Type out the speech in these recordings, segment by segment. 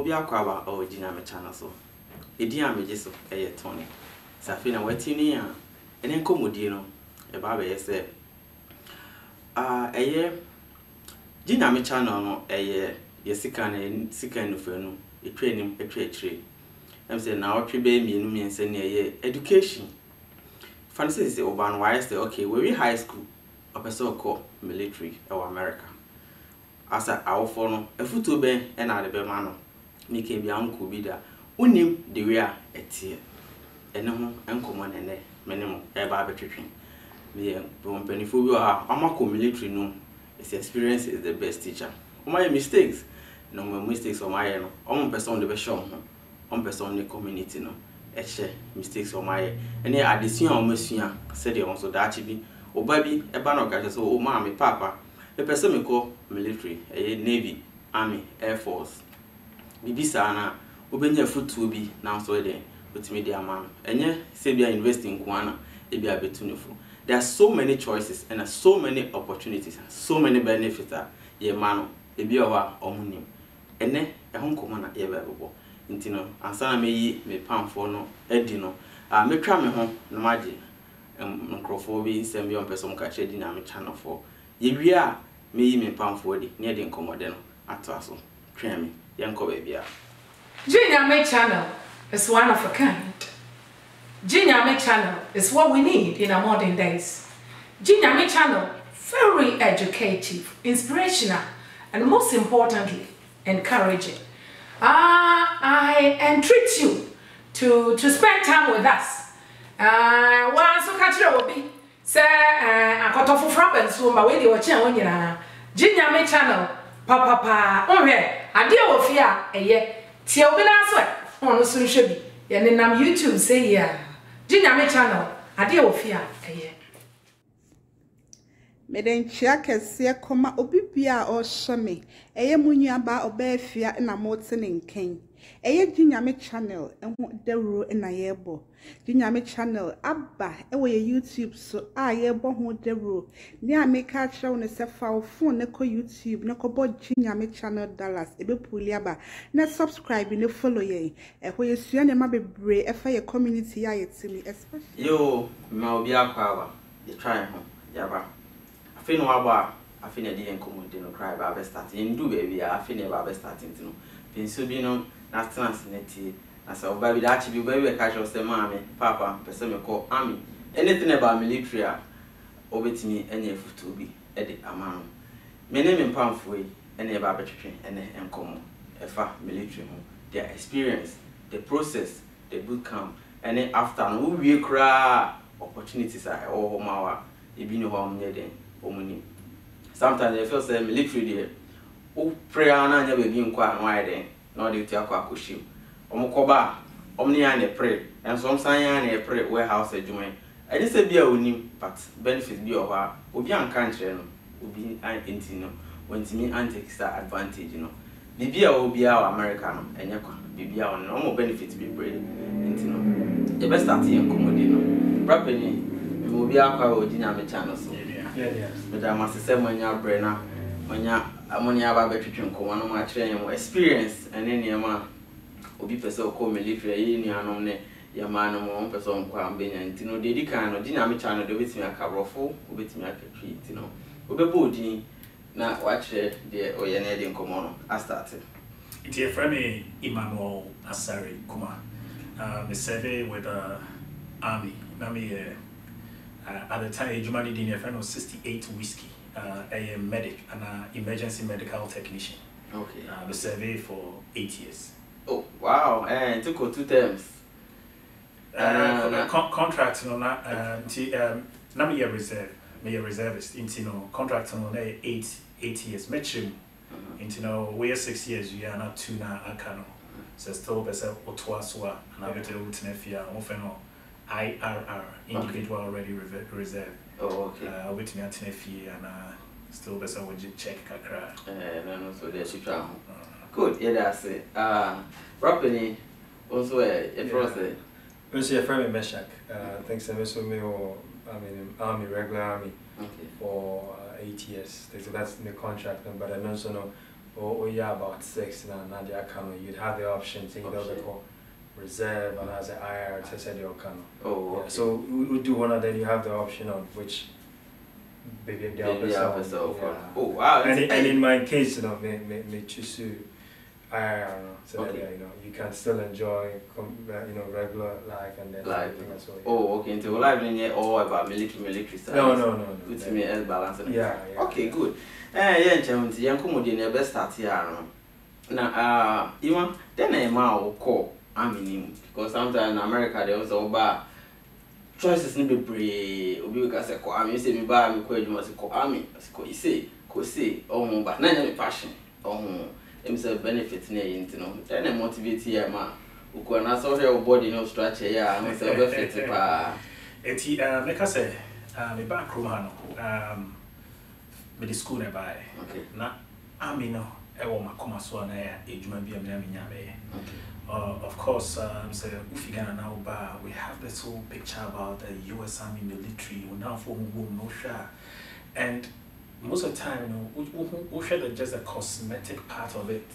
be a crab or Ghanaian channel so. A dear me just a Tony. Safina Wetinia, and then Comodino, a barber said. A year Ghanaian channel, a year, yes, sick of no, a training, a trade. I'm saying now, baby, me and send a education. Francis is urban wise, okay, we high school, a person called military or America. As our phone, a foot to be and other man, make a uncle be there. Unim the rear a tear. And no uncommon and minimum a barbecue. Me, penny for you are a military no. Its experience is the best teacher. My mistakes, no more mistakes on my own person the best show. On person the community no. Mistakes on my any addition on monsieur said you also that be or baby a banner catches oh mammy papa a person me call military a navy army air force bibisana obenya foot to be now so there with media man and yeah say we are investing in Kwana it be a bit tuneful. There are so many choices and so many opportunities and so many benefits that ye man a be our omunim and then a home command ever. Intino, and sana me pound for no, Edino. Me try me home, no magic, microphobia, send me on person catch a dynamic channel for. Ye we are me pound for the near the incommodeno at Tasso. Try me, young baby. Ghanaian channel is one of a kind. Ghanaian channel is what we need in our modern days. Ghanaian channel, very educative, inspirational, and most importantly, encouraging. I entreat you to spend time with us. Once you catch your be say I got off from and so my way they were channel Ghanaian channel papa I deal with fear a year till we last one on soon should be and then I'm YouTube say yeah Ghanaian channel I deal with fear a year. Meden chia koma obi bia o shame eye munuaba obefia na moten nken eye Ghanaian channel enho dewro na yebo Ghanaian channel abba ewo ye YouTube so a yebo ho dewro ni ameka kire ne se fa phone ne ko YouTube ne ko bo Ghanaian channel dollars ebe puli aba na subscribe ne follow ye ehwo ye sua ne ma bebre efa ye community ya yetimi especially yo ma obi akwa aba ye try ho yaba I no aba afi na dey encommode no cry ba start in do baby afi na ba starting no penso bi no na trans na tie na so baby that be baby catch us say mama papa person me call army anything about military obetimi enye futu bi e de amano me ne me pamfo yi ene ba betwetwe ene enkomo efa military ho their experience the process the boot camp and after no we kra opportunities are all mawa e bi no ho mne den. Sometimes I feel say military there. Oh, pray na nya baby nkwa no why then. No dey tia kwa koshim. Omokoba, omni ya na pray. And some san ya na pray warehouse adwuma. I just say bia onim but benefit bi o ha. Obi anka nkyere no. Obi an enti no. Wantimi antake star advantage no. Bibia obi a America no enya kwa. Bibia on no benefit bi pray enti no. The best start here commodity no. Rapeni obi akwa o Ghanaian channel so. Yeah. But I must say when you brain now, when you ammonia between one of my training experience and then your man will be person call military in your own your man or person quam being and you know the kind of Ghanaian channel the with me a carofo, with me a treat, you know. We be body now watch the or your Nadian common. I started. It's a friend Emmanuel Asari Kuma. The survey with the army. At the time, Jumani did a friend of 68 whiskey, a medic and an emergency medical technician. Okay. The survey for 8 years. Oh wow! And it took 2 terms. Contract no na me reserve, me reservist. Into no contract no 8 years. Metrim. Into no we 6 years. We are not 2 na akano. So still better otwaswa and I better utinefia ofeno. IRR, individual already reserved. Oh, okay. With me at Tenefi and still better would you check Kakra. No, so there's you try. Good, yeah, that's it. Properly, also a process. Also, a friend of Mershack. Thanks, I also me or army, regular army for 8 years. So that's the contract, but I also know or yeah, about 6 now they are kind of, you'd have the option to either call reserve and as an IR to say the kind of. Oh, okay. So we do one and then you have the option on which baby the episode. Oh wow! And in my case, you know, me choose to IR, so that you know you can still enjoy you know regular life and then life as well. Oh, okay. Until life in all about military stuff. No. With me balance. Yeah. Okay, good. Yeah, Chelsea, young comedy never start here. Now, you want then a man call because sometimes in America they also buy choices need to be brave. Because I mean, say me buy me quite must call army. Because you say, oh, but none of passion. Oh, himself benefit near you know. Then I motivate here, man. Who can also your body no structure, yeah, and so benefit. Like I say, me back home, me the school nearby. Okay. Na army no. I want my come so na ejuma bi am na me. Of course, so if you can now we have this whole picture about the US Army military, we now form no share. And most of the time, you know, we share just a cosmetic part of it.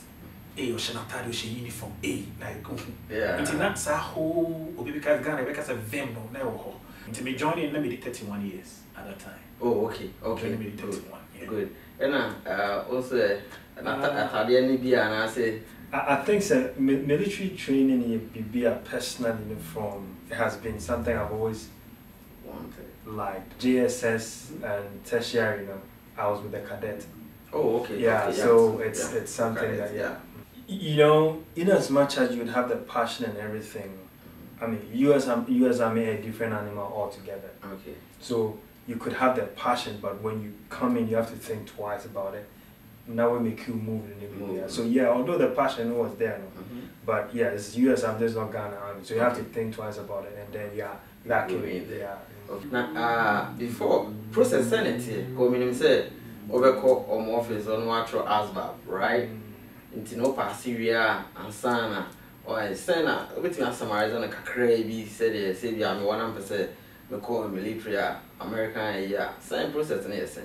You should not tell you uniform. Like, yeah. It's not so whole, because Ghana, because of them, no, never. Until me joining, let me 31 years at that time. Oh, okay. Let me 31. Yeah. Good. And also, I say. I think so, military training in a personal uniform has been something I've always wanted. Like JSS and tertiary, you know, I was with the cadet. Oh, okay. Yeah, okay, so it's something cadet, that you know, in as much as you'd have the passion and everything, I mean, US Army a different animal altogether. Okay. So you could have that passion, but when you come in, you have to think twice about it. Now we make you move in everywhere. So yeah, although the passion was there, but yeah, it's US Army, there's not Ghana Army, so you have to think twice about it, and then that came in there. Yeah. Okay. Now, before process sanity, come say overcall office on natural asbab, right? Into no Syria and Sana or Sana, which you summarize on a crazy said, say, I'm 100% me call military American, yeah, same process, and yes,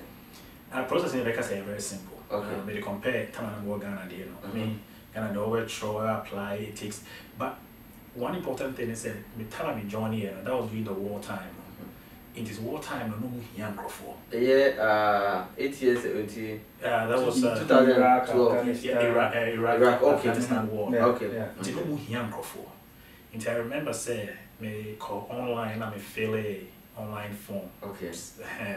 processing, like I say, very simple. Okay. But compare time and work Ghana, you know. I mean, Ghana the over throw apply it takes. But one important thing is that me tell me Johnny, that was during the war time. In this war time, no more young for. Yeah, 8 years ago. That was 2012. Iraq, Afghanistan war. Yeah. Okay. Yeah. It's no more young for. Until I remember say me call online and me fill a online form. Okay.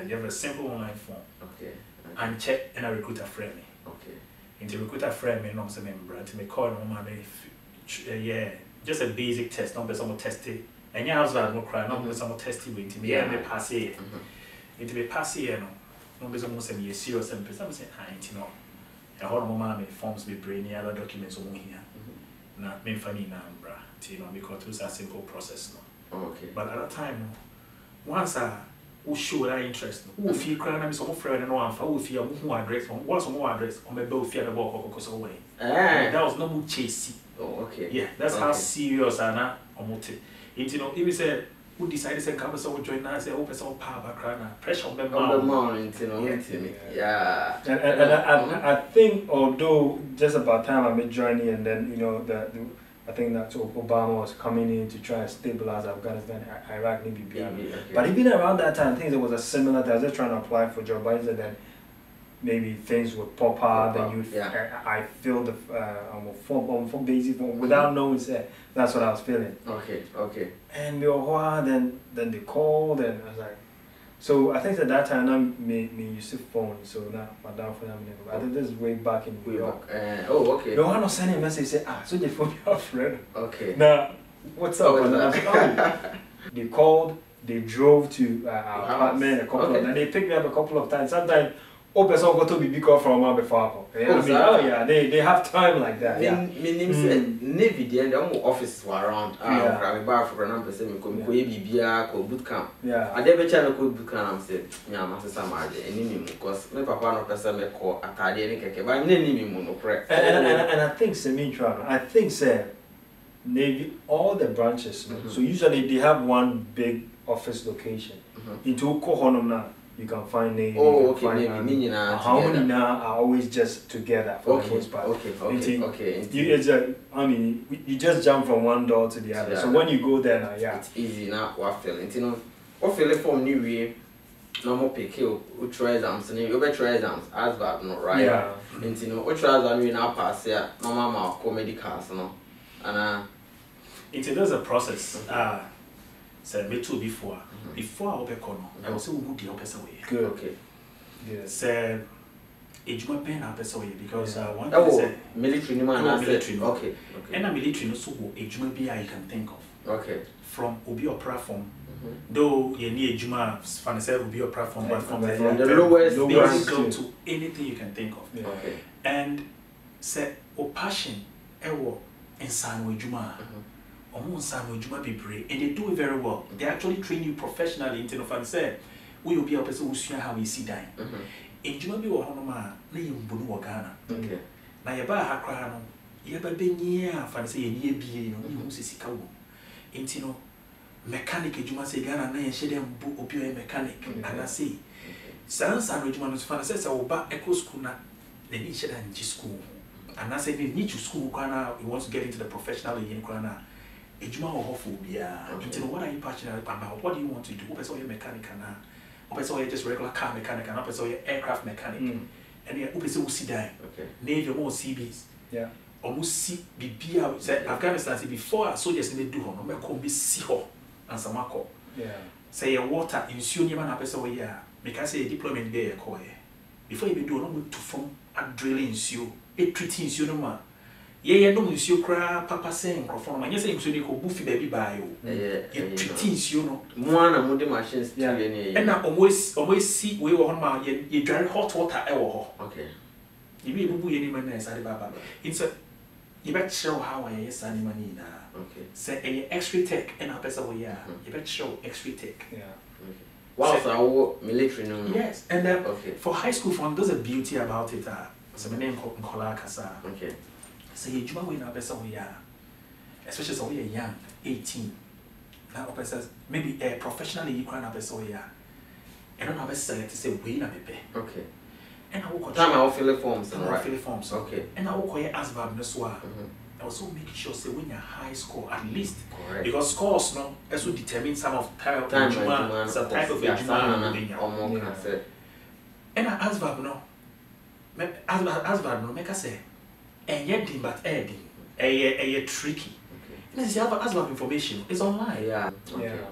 You have a simple online form. Okay. And check and a recruiter friend me. Okay. Into recruiter friend me, no say member. To me call my yeah, just a basic test. Not be someone tested. And your husband no cry. Not be someone tested with me. Yeah, me pass it. Into me pass it, no. Not be someone say me serious and person say I ain't know. And how mama me forms be brainy other documents on here. Na me funny number. You know because it was a simple process no. Okay. But at that time, once who show that interest, who feel crying and some friend and one for who feel who address, what's more address, or maybe fear the walk or go away. That was no more chasey. Oh, okay. Yeah, that's how serious I am about it. You know, if you say who decided to come so join us, say open some power crying, pressure on the mountain, you know, yeah. And I think although just about time I made journey and then you know I think that Obama was coming in to try and stabilize Afghanistan, Iraq, maybe. Okay. But even around that time, I think there was a similar thing. I was just trying to apply for Joe Biden, and then maybe things would pop out, then I feel the form basic form without knowing it. That's what I was feeling. Okay. And then they called, and I was like, so I think at that time, I me used to phone, so now my dad for them. I think this is way back in New York. Okay. No one was sending a message, say, so they phone your friend. Okay. Now, what's up? And I was like, they called, they drove to our apartment a couple of times. They picked me up a couple of times. Sometimes, person go to be big from our before. They have time like that. Meaning said Navy the end offices were around. I bar for an person come boot camp. Yeah. I never channel boot camp said, yeah, Master Samar, and because my papa no person may call a cardiac, but I'm no correct. And I think I think Navy all the branches. So usually they have one big office location. Into Kohonum now. you can find Navy. Oh, okay, Navy. How many now are always just together for the most part. Okay. I mean, you just jump from one door to the other. So when you go there now, it's easy now. What feeling? You know, what feeling from New Year? Normal pick you try exams, and you try exams as bad, no right? Yeah. And you know, what try exams we now pass here. Normal comedy class, no, and there's a process. Said me too before I open corner. I was so good the opposite way. Good. Okay. Yeah. Said it's my pen opposite way because one thing said military man military. Okay. And a military no so age may be I can think of. Okay. From Obi or platform. Though you need Juma Fancy will be your platform, but from the lowest go to anything you can think of. Yeah. Okay. And say passion ewo inside with Juma. Almost with Juma be brave, and they do it very well. They actually train you professionally into the say we will be a person who see how we see dying. In Juma be Honoma, Lee Bunu Ghana. Okay. Now you buy a crown, you have been near fancy a year be no see cow. Intino mechanic Juma say Ghana na she dem bu obi mechanic and I say sans and Juma no fan say say oba eco school na they need she dan school and I say they need to school kana he wants to get into the professional in kana Juma or phobia into what are you passionate about, what do you want to do, what person mechanic na what person just regular car mechanic and what person aircraft mechanic and you person who see die navy more CBs almost see bibia say Afghanistan say before soldiers they do no me come be see her and some call. Yeah. Say your water in Sunni man person we ya because say deployment there call before you be do no to form a drilling you a treating you no ma ye no you cry papa saying microphone man you say you go buffy baby buy you treating you no one and more machines and now always see we on ma you drive hot water e wo ho okay you be bubu any man na say baba it's a you bet show how I yes money na okay say any X-ray tech and a person we are you bet show X-ray tech wow so military no yes and okay for high school fund there's a beauty about it so my name called Nkola Kasa okay say you juma we na person we are especially so we are young 18 now person maybe professionally you can person we are and don't have a select to say we na pepe okay and I will time I will fill the forms and right fill the forms okay and I will call ASVAB no so I also make sure say when you high score at least correct because scores no also determine some of time of some type of juma and ASVAB no ASVAB no make us say and yet but tricky and this ASVAB information is online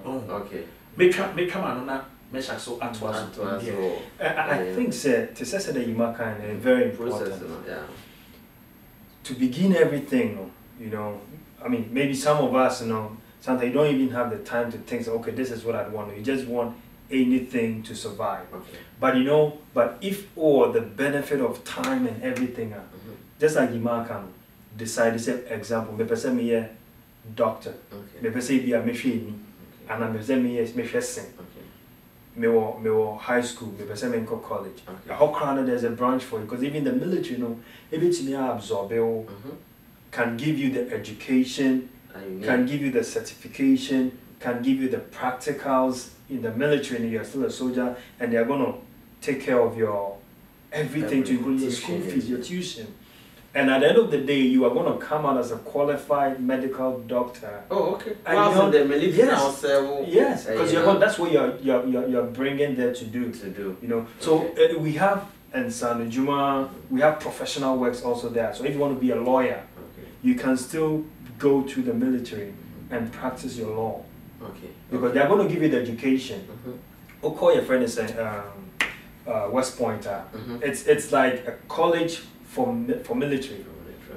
okay make come on na Mershack so at was I think sir to say that you make kind very important to begin everything, you know, I mean, maybe some of us, you know, sometimes you don't even have the time to think, okay, this is what I want. You just want anything to survive. Okay. But, you know, but if all the benefit of time and everything, just like you can decide, this example, maybe say me a doctor, maybe say be a machine, and I'm say me a machine. Me high school, me person me college. How crowded there's a branch for you because even the military, you know, maybe it's me absorb can give you the education, can give you the certification, can give you the practicals in the military, and you're still a soldier, and they're gonna take care of your everything to include your school fees, your tuition. And at the end of the day, you are going to come out as a qualified medical doctor. Oh, okay. Well, in the military yes, because that's what you're bringing there to do. You know. So we have in San Juma, we have professional works also there. So if you want to be a lawyer, you can still go to the military and practice your law. Okay. Because they're going to give you the education. Or call your friend and say West Pointer. It's like a college for military,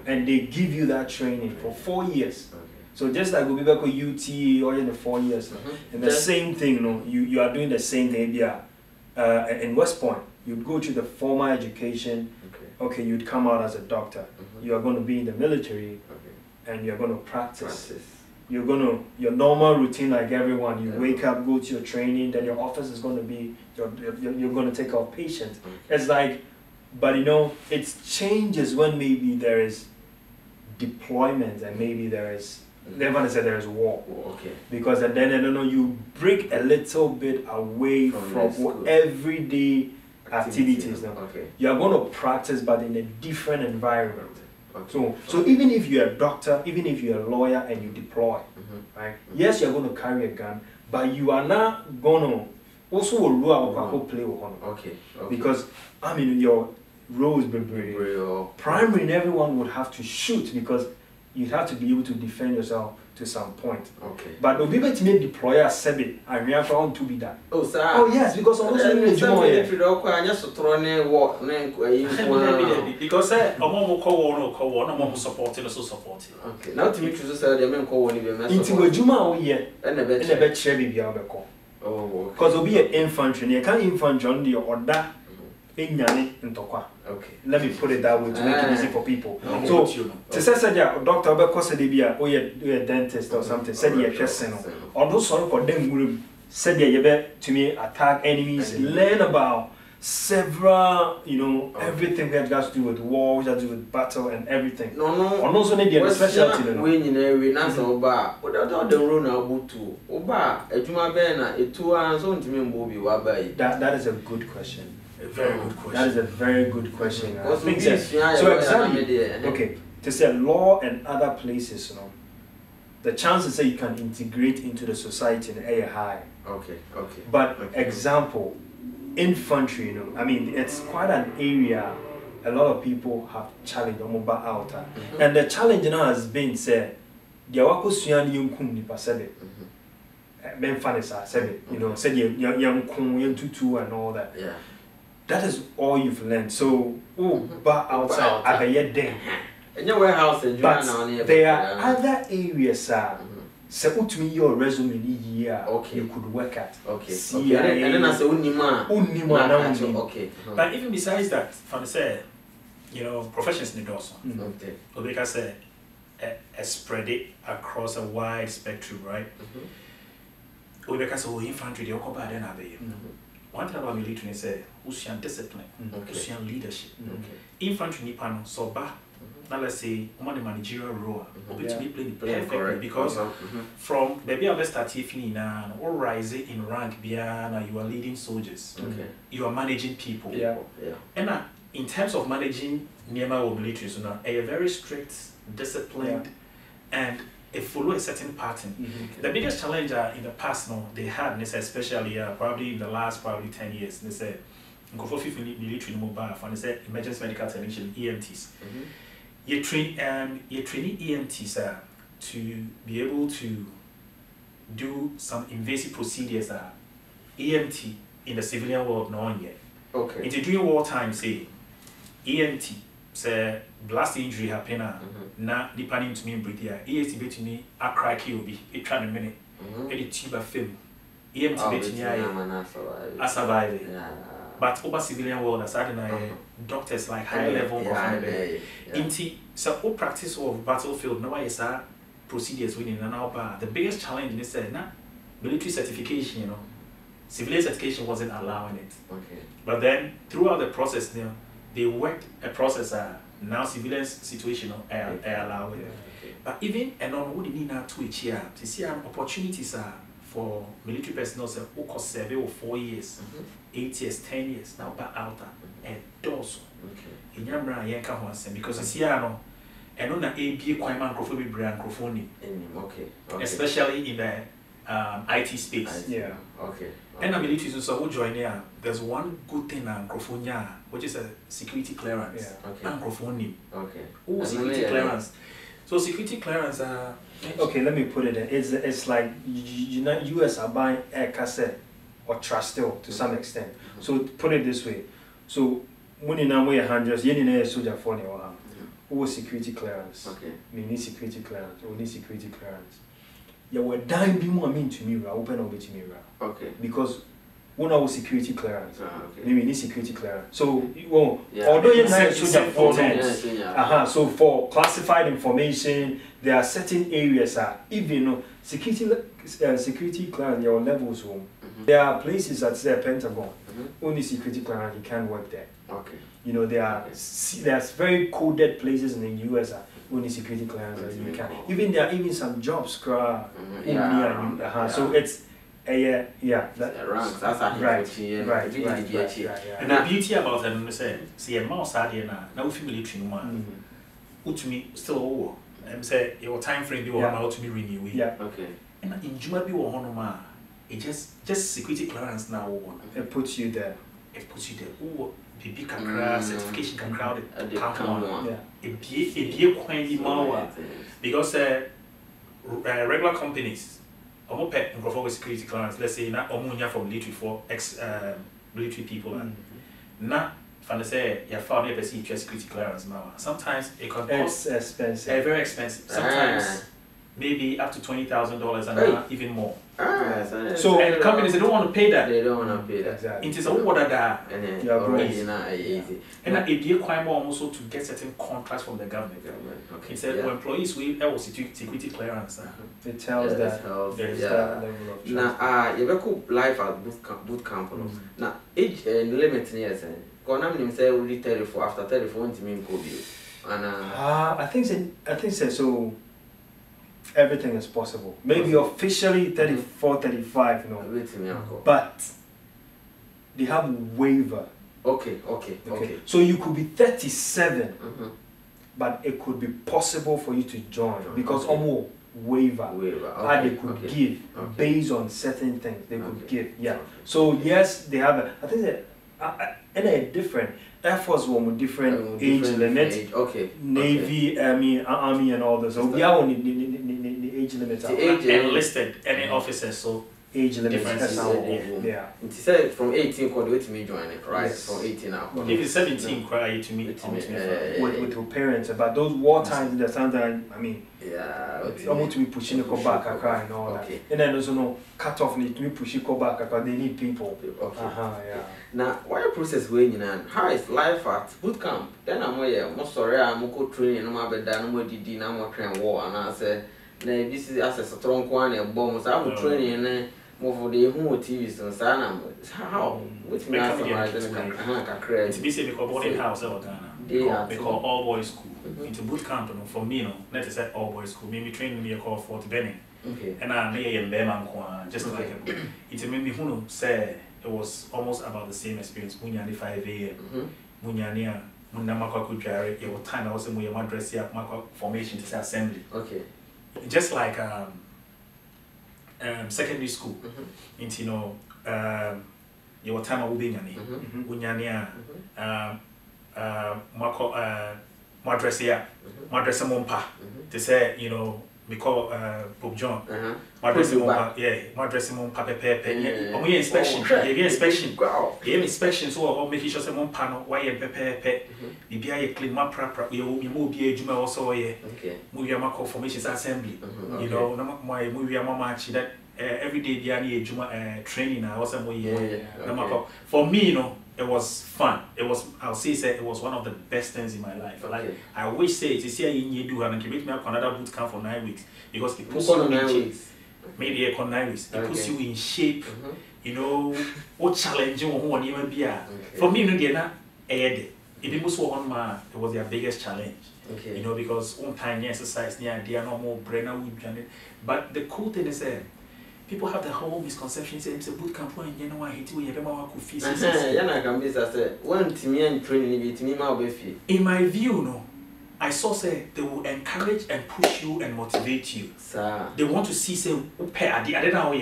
and they give you that training for 4 years. So just like we go UT or in the 4 years, and the same thing, you know, you are doing the same thing. In West Point, you go to the formal education. Okay, you'd come out as a doctor. You are going to be in the military, and you're going to practice. You're your normal routine like everyone. You wake up, go to your training, then your office is going to be you're going to take care of patients. It's like. But you know, it changes when maybe there is deployment and maybe there is Never said there is war. Okay. Because and then I don't know, you break a little bit away from everyday activities now. Okay. You are going to practice, but in a different environment. Okay. So even if you're a doctor, even if you're a lawyer and you deploy, right? Yes, you're going to carry a gun, but you are not going to also play with one. Okay. Because I mean your roles be primary and everyone would have to shoot because you'd have to be able to defend yourself to some point. Okay. But the people to make deployer sebi and we have to be that. Oh, sir. Oh yes, because almost because supporting also supporting. Okay. Now to me to say the men call one into Juma oh yeah. And the bed share baby abeko. Oh. Because will be an infantry, you can't infantry on the order in Yane in Tokwa. Okay. Let me put it that way to make it easy for people. So, to say doctor because they be a dentist or something, said you person or those sort of them said you to me attack enemies, learn about several, everything that has to do with war, which has to do with battle and everything. No. Or also need a specialty. When you know, we not so bad. Without the run out to Oba, a Juma Bena, a 2 hours on to me, Bobby Wabai. That is a good question. A very good question. That is a very good question. So exactly. Okay. To say law and other places, the chances that you can integrate into the society are high. Okay. But example, infantry, I mean, it's quite an area a lot of people have challenged on mobile out. And the challenge now has been said, the wako suyan yunkum ni pasebe. Men fanisa said young kun tutu and all that. Yeah. That is all you've learned. So, but outside, at the day. In your warehouse, but there are other areas, so put me your resume here. Okay. You could work at. Okay. And then I say Unima. Okay. But even besides that, from say, professions need also. Okay. Obeka say, spread it across a wide spectrum, right? Obeka say, infantry they occupy then are there. One thing about military is Usian discipline, Usian leadership. Infantry Nippon so ba. Now let's say the managerial role, which we play perfectly because from the way I started now, or rising in rank, you are leading soldiers. You are managing people. And in terms of managing Myanmar military, a very strict, disciplined, and it follow a certain pattern. The biggest challenge in the past, they had, especially probably in the last 10 years, they said, go for military mobile, and they said emergency medical technician EMTs. You train EMTs to be able to do some invasive procedures. EMT in the civilian world, no one yet. Okay. Into during wartime, say EMT. Say blast injury happen na depending to me in Britain EMT bet me a crack you be a trying a minute edit tuber film EMT bet me I survive but over civilian world as I doctors like high level of so all practice of battlefield no is procedures winning and now the biggest challenge is that military certification civilian certification wasn't allowing it but then throughout the process they worked a process now civilian situation allow it. But even and on what they need now to see opportunities for military personnel who cost 7 or 4 years, 8 years, 10 years now back out and doors. In Yamra Yanka because you see and on a B quite microphone brand microphone. Especially in the IT space. And the military also join here. There's one good thing microphone which is a security clearance. Microphone. Oh, security clearance. So security clearance okay, let me put it in. It's like US are buying air cassette or trustel to some extent. So put it this way. So when you know where hundreds, you need a soldier for who security clearance. We need security clearance. We need security clearance. Yeah, we're dying be more mean to me, open over to me. Because when our security clearance, we need security clearance. So, although you're not soldier for so for classified information, there are certain areas even security clearance, your levels home. There are places that say Pentagon, only security clearance, you can't work there. There's very coded places in the US only security clearance that you can. call. Even there are even some jobs, Yeah. So it's yeah. The ranks, that's how he Right. And the beauty about them is see a mouse idea now we feel military man. To me still say your time frame be about to be renewed. Yeah. Okay. And in Juma be one it just security clearance now it puts you there. It puts you there. Oh, BB can certification can crowd it. Yeah. It be quite more because regular companies almost pet and go for security clearance. Let's say not omunya from military for military people and not. If say you found a security clearance now, sometimes it can cost expensive. Very expensive. Sometimes maybe up to $20,000 and even more. So and companies they don't want to pay that. They don't want to pay that. Exactly. It is a water that And then Yeah, already now easy. and it be quite more also to get certain contracts from the government. Okay. It said Yeah. for employees we have security clearance. It tells that there's that level of trust. Now, you have life at boot camp. Now, age limit years. Because I'm say only 34 after 34 to me and I think so. So everything is possible. Maybe officially 34, 35, you know. But they have a waiver. Okay. So you could be 37, but it could be possible for you to join because almost waiver they could give based on certain things they could give. Yeah. So yes, they have I think that and they're different. Air Force one with different age limit. Navy, Army, and all this. So we are on the age limit. Enlisted any officers, so age limit. Yeah. It said from 18 could wait to me join it, right? Yes. From 18 now. If it's 17, cry to me. With your parents, but those war times, the sometimes I mean. Yeah. I want to be pushing the call back and all that. And then also no cut off need to be pushing call back because they need people. Yeah. Now, why process when you how is life at boot camp? Then I'm most sorry, I'm go training, no matter that, no more DD, no more train war, and I say, this is as a strong one and bombs. I'm training and more for the home TVs and Sana. How? Which means it's basically because boarding house or Ghana. They call all boys school. Into boot camp for me, no, not to say all boys school. Maybe training me a call for Benning. And I may in Beman just like it made me who say it was almost about the same experience. Munyani 5 a.m. Munyania, Munamaka could carry your time. I was in my dress here, Maka formation to say assembly. Just like secondary school. Into your time of Ubingani, Munyania, Mako. Madress here, Madress Mompa, to say, we call Pope John, Madress Mompa, Madress Mompa, Pepe, we inspection, give inspection, so I'll make sure some panel, why a pepe, the BIA clean my proper, we move here, Juma also, move your Mako formations assembly, my movie, Mama, that every day, the Juma training, I was for me, it was fun. It was, I'll say, it was one of the best things in my life. Like, I wish say, to see you do and give me a Canada boot camp for 9 weeks because it puts you in shape. Maybe a 9 weeks. It puts you in shape. What challenge you want to be. For me, it was their biggest challenge. Because one time exercise, they are no more brain. But the cool thing is people have the whole misconception. Say it's a boot camp when you know I hate you. In my view, no, I saw say they will encourage and push you and motivate you. They want to see say I didn't know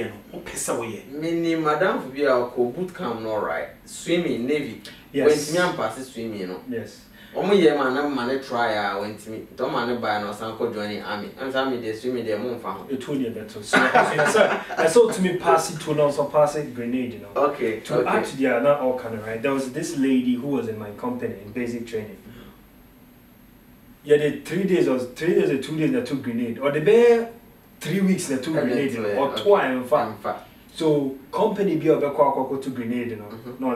Mini madam for be our boot camp, no right? Swimming, Navy. Yes. When passes swimming, Yes. Man, try went to me. Don't man buy no sanko joining army. And some they swimming their moon found. It told you better. So I saw to me pass it to now some pass it grenade, To add to the not all kind of right. There was this lady who was in my company in basic training. Yeah, the 3 days or 2 days that took grenade. Or the bare 3 weeks that took grenade or twice in fact. So company be a to grenade, no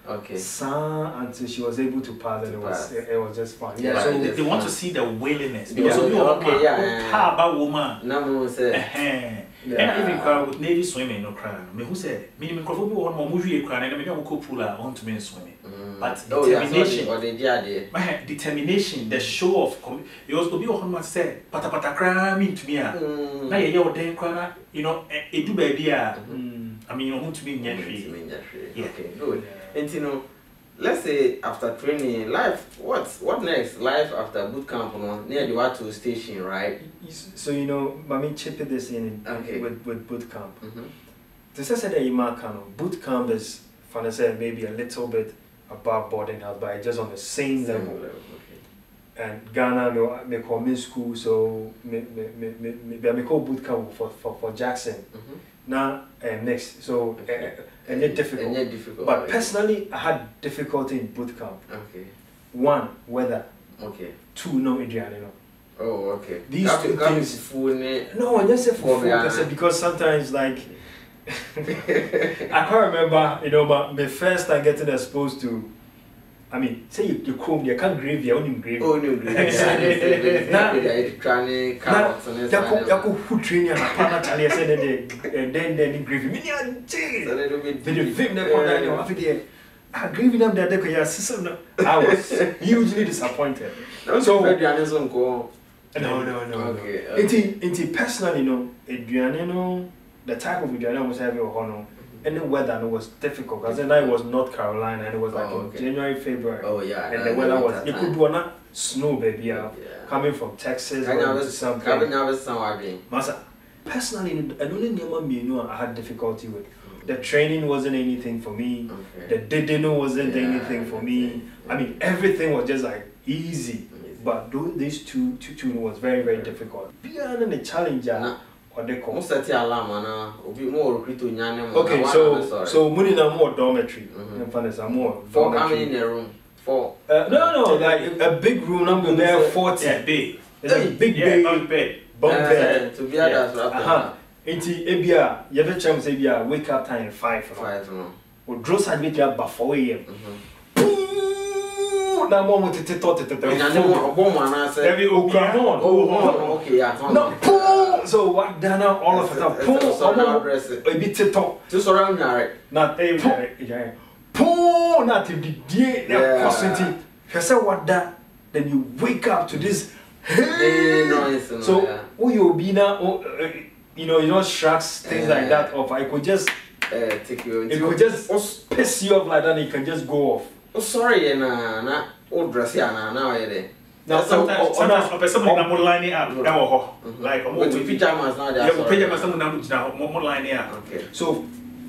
until she was able to pass, and it was just fun. Yeah, so they want to see the willingness. Because woman. And even crowd with Navy swimming, no crowd. Me who said, minimum crowd will one more movie crowd, and I mean, pool on to men swimming. But determination, or the determination, the show of you also be on what said, pata cram into me. Now you're then crowd, you know, it do baby. I mean, you want to be in yeah, okay, good. And you know, let's say after training, life, what next? Life after boot camp, near the Watu station, right? So you know, I mean, chip this in with boot camp. This is that boot camp is, fun to say, maybe a little bit above boarding house, but just on the same level. And Ghana, me call me school, so me call boot camp for Jackson. Now next, so and yet difficult. But personally, I had difficulty in boot camp. Okay. 1, weather. Okay. 2, no Adrian, Oh, okay. These two things. No, I just say for because sometimes like I can't remember, but the first time getting exposed to. I mean, say you comb, you can't grave your own grave. Oh, no, grave. And then grave me. I was hugely disappointed. So, no. Okay. Personally, Adriano, the type of Adriano was having a honor. And the weather was difficult because then I was North Carolina and it was like in January, February. Oh yeah. And the weather was, you could do not snow, baby. Coming from Texas to something. Masa, personally, I don't know I had difficulty with. The training wasn't anything for me. The dinner wasn't anything for me. I mean, everything was just like easy. But these two was very, very difficult. Beyond the challenger. Okay, so money now more dormitory. More. 4 how many in a room? 4. No, like a big room number there 40. Yeah, big. It's a big bed. Bunk bed. To be honest, Enti ebia you ever chance ebia wake up time 5 no. We draw side meet ya ba 4 am. Na mo mo tete every Oklahoma. Okay, yeah. No, so what done all of it a bit top. Just around here. Not not the day na constantly. You say what that then you wake up to this noise. So who you be now sharks, things like that off. I could just take you. It could just piss you off like that. And you can just go off. Oh, sorry, na old dress here now there. Now sometimes somebody na more line up. Like with pajamas now. Yeah, with pajamas someone na more line up. Okay. So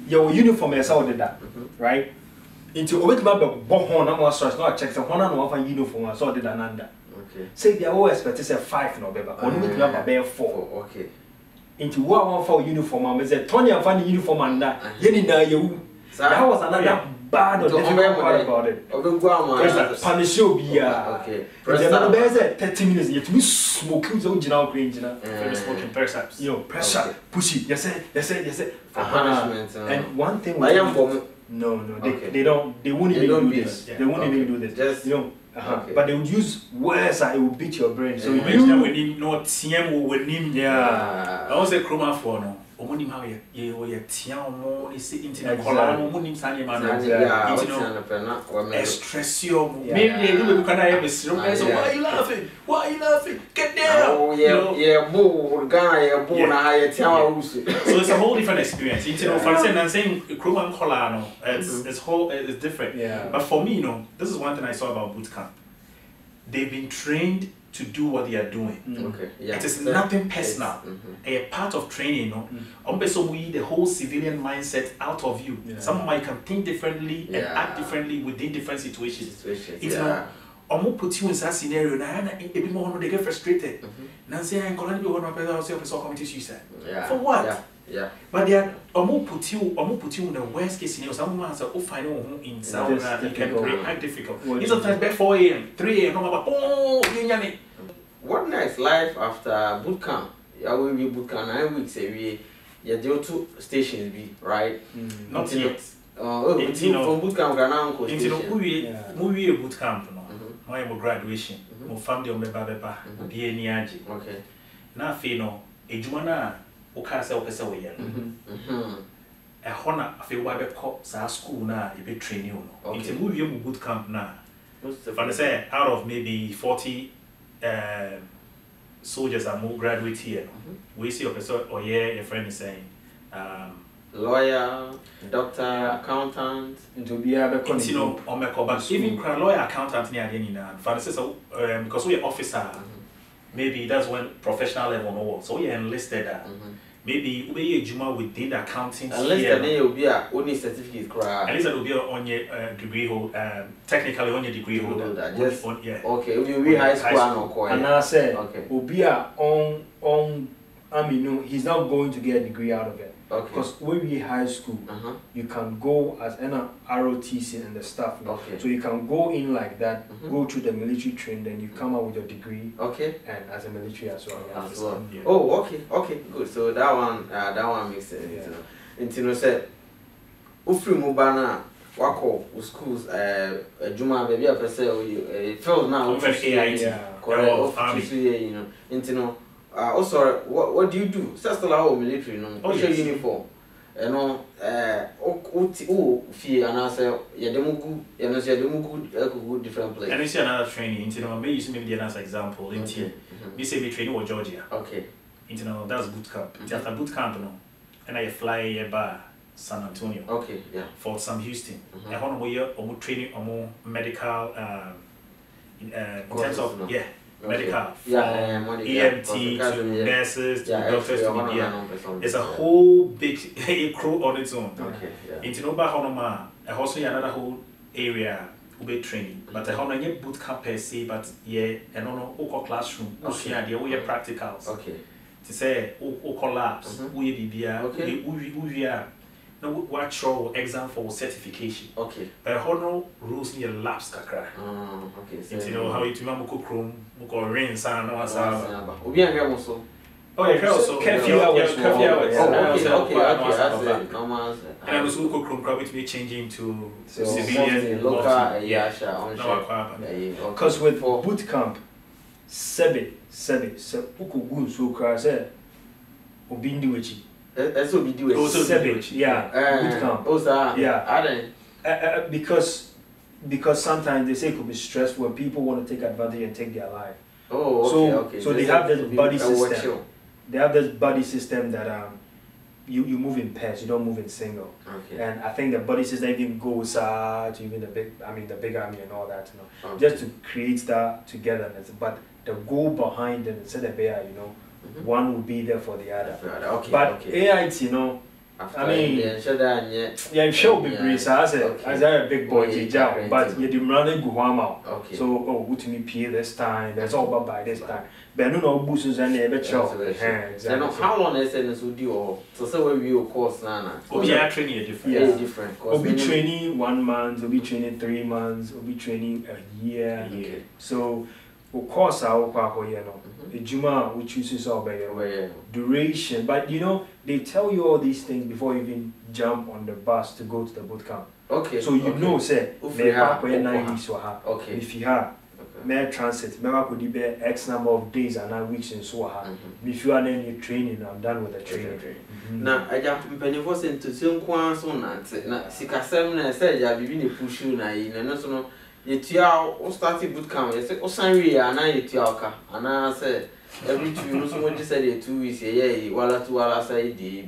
your uniform is how did that, right? Into over to my bohon, I'm stress. No, I check the one and one uniform. So did another. Okay. Say they always expect to say 5 no baby. Only we have a 4. Okay. Into one for uniform, I said Tony and funny uniform and that. That was another bad or difficult part about it. Punish you be okay. There's 30 minutes yet we smoking so general green smoking press ups. Press up, push it. Yes. Punishment. And one thing no, they won't even do this. They won't even do this. Just but they would use words that it would beat your brain. So you mentioned when you know TM with him. Yeah. I was a chroma for no. Omoni ma ye TM mo is internet color mo nim sanye man. Yeah. Stress you. Maybe you can I have so why you laughing? Why you laughing? Get down. Oh yeah, boo, Ghana, boo na I tell so it's a whole different experience. For instance, I'm saying chroma color no. It's different. Yeah. But for me, this is one thing I saw about boot camp. They've been trained to do what they are doing. Okay. Yeah. It is nothing personal. A part of training, the whole civilian mindset out of you. Yeah. Someone can think differently and act differently within different situations. It's not put you in that scenario. They get frustrated. Nancy and Colin, you want to committee suicide. For what? Yeah. But they are put you in the worst case scenario. Someone has a final in South you can react difficult. It's sometimes by 4 am, 3 am, what next? Life after boot camp? I will be boot camp 9 weeks every year. There are 2 stations, right? Not yet. From boot camp, Ghana station. We boot camp, no. My graduation. My family, my baba, be any okay. Now, Fino, Ejumana. o ka say o pese we yen e hona afi wa be ko sa school na e be train you no into we mu boot camp na for say out of maybe 40 soldiers are more graduate here we see a person or your friend is saying lawyer, doctor, accountant, into be able to know on my call, but even lawyer, accountant near the end, for instance, because we are officer, maybe that's when professional level no, so we enlisted that. Maybe we a juma within the accounting sphere. Unless the day will be a only certificate cry. At least it will be on your degree holder, technically on your degree holder. Just yeah. Okay, will be high school and I said, okay, will be a on. I mean, no, he's not going to get a degree out of it. Okay. Because when we high school, you can go as an ROTC and the stuff. Okay. So you can go in like that, go through the military train, then you come out with your degree. Okay. And as a military as well. As well. Yeah. Oh, okay, okay, good. So that one makes sense. Yeah. Intino said, "Ufri mubana wako schools juma baby a person field now. Correct. You know, intino." Also, what do you do? Still our military, no? Yes. Uniform. You know, fee and I say, good different place. And I see another training. You know, maybe maybe another example. We say we training with Georgia. Okay. You know, that's boot camp. After boot camp, no, and I fly here by San Antonio. Okay. Yeah. For some Houston. I want to year or training or more medical. In terms of medical, EMT to nurses to doctors to media. It's a whole big crew on its own. Okay, yeah. Into Noba Honoma, also another whole area will be training. But I have boot camp per se, but yeah, and no classroom. Okay, we are practicals. Okay. To say, labs, we be we are. No, what show exam for certification. Okay. But how rules near labs kakra. Okay. So you know how it will cook room, muko rain san no asaba. Obi an hwe so. Oh yeah, also curfew hours. Okay. Normal. And also cook room crowd be changing to civilian local because with boot camp sebe so uko so kra say obi ndi wechi. That's what we do. Yeah, boot camp. Yeah. Because sometimes they say it could be stressful when people want to take advantage and take their life. Oh, okay. So they have this buddy system. They have this buddy system that you move in pairs, you don't move in single. Okay. And I think the buddy system even goes to even the big army and all that, you know, just to create that togetherness. But the goal behind it, instead of there, you know. One will be there for the other. Okay, but AIT, you know, I mean, yeah, sure, be great. As a big boy, but you didn't run go home out. Okay. So, what to me pay this time? That's all by this time. But no boosts and never show. Exactly. How long is it would you? So, we will course now. We are training different. Yeah, different. We'll be training 1 month. We'll be training 3 months. We'll be training a year. Okay. So. Of course, the Juma we choose duration, but you know they tell you all these things before you even jump on the bus to go to the boot camp. Okay. So you know, say, okay. If you have mere transit, maybe could be X number of days and 9 weeks in Swaha. If you are in your training, I'm done with the training. Now, I just penny into some quans on that. Now, Sikasem said, I be in a push you now, and you started boot camp. You say, "Oh, sorry, and I and I said, every 2 years, someone just said 2 weeks, yeah, while 2 hours I did,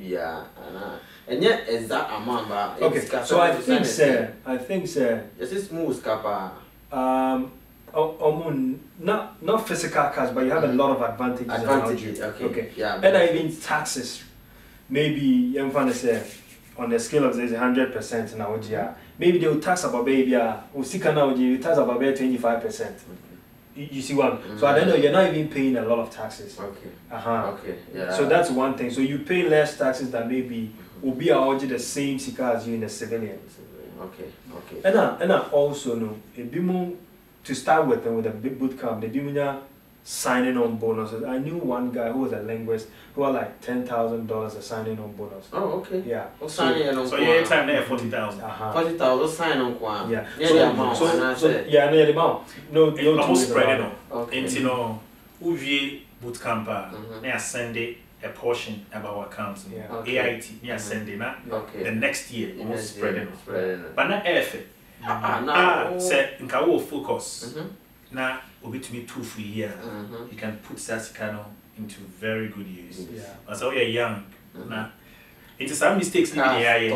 and yet is that amount. Okay, so I think, sir, it's a smooth kappa. Not physical cars, but you have a lot of advantages. Okay. Yeah. And I mean taxes. Maybe young fan say on the scale of 100% now, maybe they will tax about baby, or now you tax about 25%. You see what? So I don't know, you're not even paying a lot of taxes. Okay. Okay. Yeah. So that's one thing. So you pay less taxes than maybe will be the same sika as you in a civilian. Okay. And I also know a bit more to start with a big boot camp, the bit signing on bonuses. I knew one guy who was a linguist who had like $10,000 a signing on bonus. Oh, okay. Yeah. So your time there 40,000. 40,000 sign on one. Yeah. Near the amount. Near the amount. No almost spread it. Okay. Into no boot camper. They send it a portion about our account. AIT, sending that. The next year, we'll spread it. But not effort. Say, in our focus. Now, we'll be to me 2 free year. You can put Sasikano into very good use. As we are young, now, it's some mistakes in the area.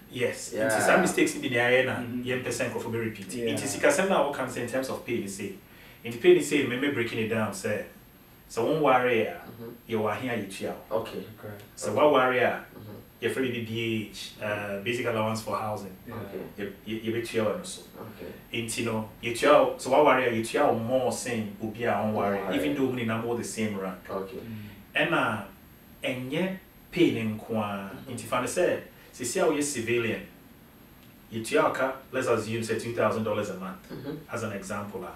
Yes, it's some mistakes in the area. Yen percent of be repeated. It is because now what comes in terms of pay. Say, in the pay, say, maybe breaking it down. Say, so one warrior, you are here, you chill. Okay. So one warrior, you free BBH, basic allowance for housing. You be chill also. Okay. You chill. So one warrior, you chill more same will be our own warrior, even though we are the same rank. Okay. And yet, pay in Kwa. Into fan said. See how you're civilian. You let's assume say $2,000 a month as an example.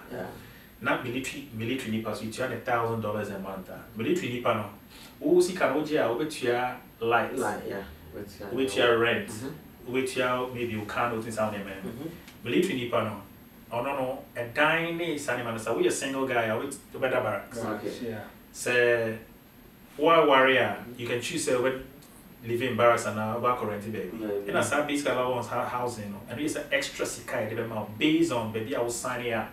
Not military nipas you $1,000 a month. Military nipa no. Who see can with your light, with your rent, with your maybe you can't notice how they military nipa no. Oh no, a tiny animal. So we a single guy with the better barracks. Say, why warrior? You can choose when. Living in barracks and now back renting baby. And as I basically allowance housing, and it's an extra sikai based on baby I was signing up.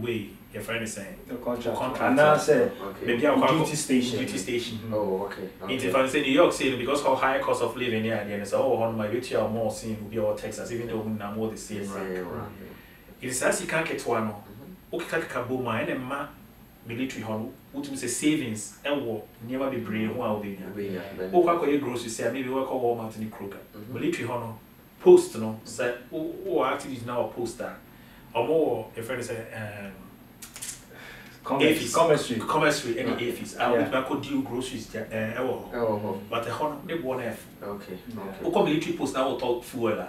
Way your friend is saying the contract. And now say maybe I duty station. Duty station. Oh, okay. If I say New York City because how high cost of living here, and so on my duty are more seen will be all Texas, even though we are more the same rank. It is as you can't get one. Okay, kabuma and ma military home. Which means savings and work never be brain while we are. Oh, grocery say maybe work all Walmart in the Kroger. Military honor post no say oh actually is now a poster or more a friend say commerce any AFIS. I would not deal groceries but the honor they one F. Okay. Okay. Military post now talk fuel.